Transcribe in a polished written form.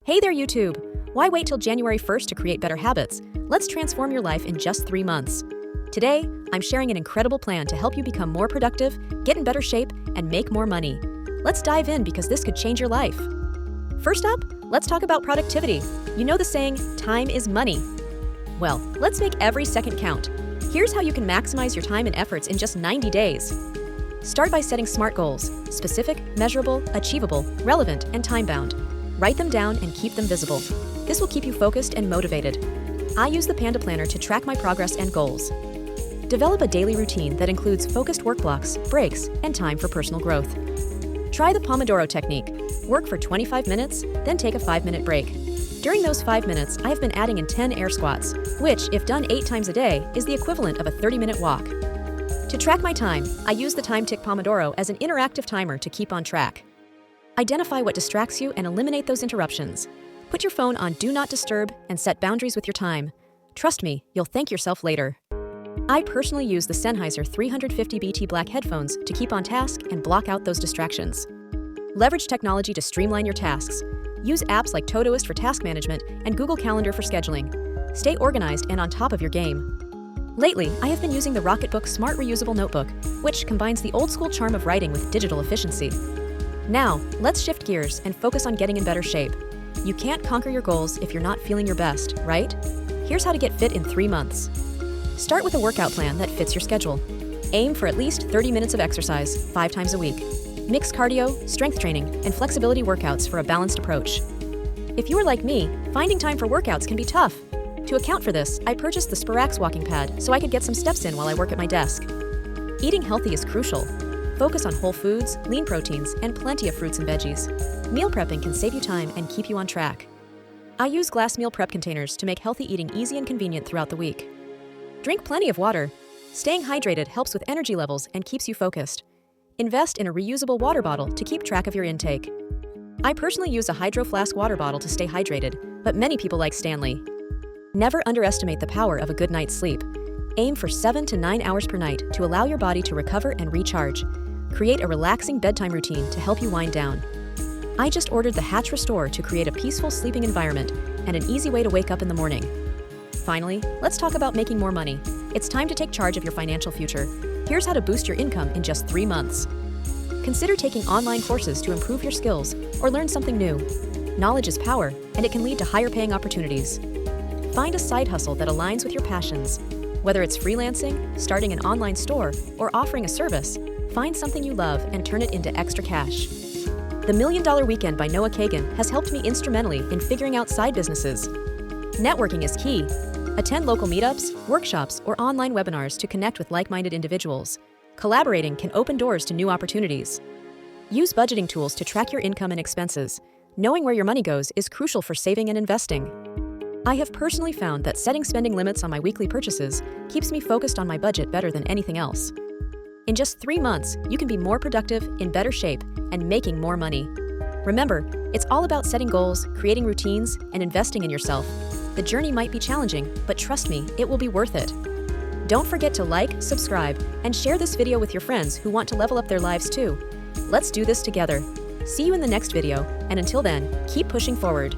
Hey there, YouTube! Why wait till January 1st to create better habits? Let's transform your life in just 3 months. Today, I'm sharing an incredible plan to help you become more productive, get in better shape, and make more money. Let's dive in because this could change your life. First up, let's talk about productivity. You know the saying, time is money. Well, let's make every second count. Here's how you can maximize your time and efforts in just 90 days. Start by setting SMART goals: specific, measurable, achievable, relevant, and time-bound. Write them down and keep them visible. This will keep you focused and motivated. I use the Panda Planner to track my progress and goals. Develop a daily routine that includes focused work blocks, breaks, and time for personal growth. Try the Pomodoro technique. Work for 25 minutes, then take a 5-minute break. During those 5 minutes, I have been adding in 10 air squats, which, if done 8 times a day, is the equivalent of a 30-minute walk. To track my time, I use the TimeTick Pomodoro as an interactive timer to keep on track. Identify what distracts you and eliminate those interruptions. Put your phone on Do Not Disturb and set boundaries with your time. Trust me, you'll thank yourself later. I personally use the Sennheiser 350BT Black headphones to keep on task and block out those distractions. Leverage technology to streamline your tasks. Use apps like Todoist for task management and Google Calendar for scheduling. Stay organized and on top of your game. Lately, I have been using the Rocketbook Smart Reusable Notebook, which combines the old-school charm of writing with digital efficiency. Now, let's shift gears and focus on getting in better shape. You can't conquer your goals if you're not feeling your best, right? Here's how to get fit in 3 months. Start with a workout plan that fits your schedule. Aim for at least 30 minutes of exercise 5 times a week. Mix cardio, strength training, and flexibility workouts for a balanced approach. If you are like me, finding time for workouts can be tough. To account for this, I purchased the Spirax walking pad so I could get some steps in while I work at my desk. Eating healthy is crucial. Focus on whole foods, lean proteins, and plenty of fruits and veggies. Meal prepping can save you time and keep you on track. I use glass meal prep containers to make healthy eating easy and convenient throughout the week. Drink plenty of water. Staying hydrated helps with energy levels and keeps you focused. Invest in a reusable water bottle to keep track of your intake. I personally use a Hydro Flask water bottle to stay hydrated, but many people like Stanley. Never underestimate the power of a good night's sleep. Aim for 7 to 9 hours per night to allow your body to recover and recharge. Create a relaxing bedtime routine to help you wind down. I just ordered the Hatch Restore to create a peaceful sleeping environment and an easy way to wake up in the morning. Finally, let's talk about making more money. It's time to take charge of your financial future. Here's how to boost your income in just 3 months. Consider taking online courses to improve your skills or learn something new. Knowledge is power, and it can lead to higher paying opportunities. Find a side hustle that aligns with your passions. Whether it's freelancing, starting an online store, or offering a service, find something you love and turn it into extra cash. The $1 Million Weekend by Noah Kagan has helped me instrumentally in figuring out side businesses. Networking is key. Attend local meetups, workshops, or online webinars to connect with like-minded individuals. Collaborating can open doors to new opportunities. Use budgeting tools to track your income and expenses. Knowing where your money goes is crucial for saving and investing. I have personally found that setting spending limits on my weekly purchases keeps me focused on my budget better than anything else. In just 3 months, you can be more productive, in better shape, and making more money. Remember, it's all about setting goals, creating routines, and investing in yourself. The journey might be challenging, but trust me, it will be worth it. Don't forget to like, subscribe, and share this video with your friends who want to level up their lives too. Let's do this together. See you in the next video, and until then, keep pushing forward.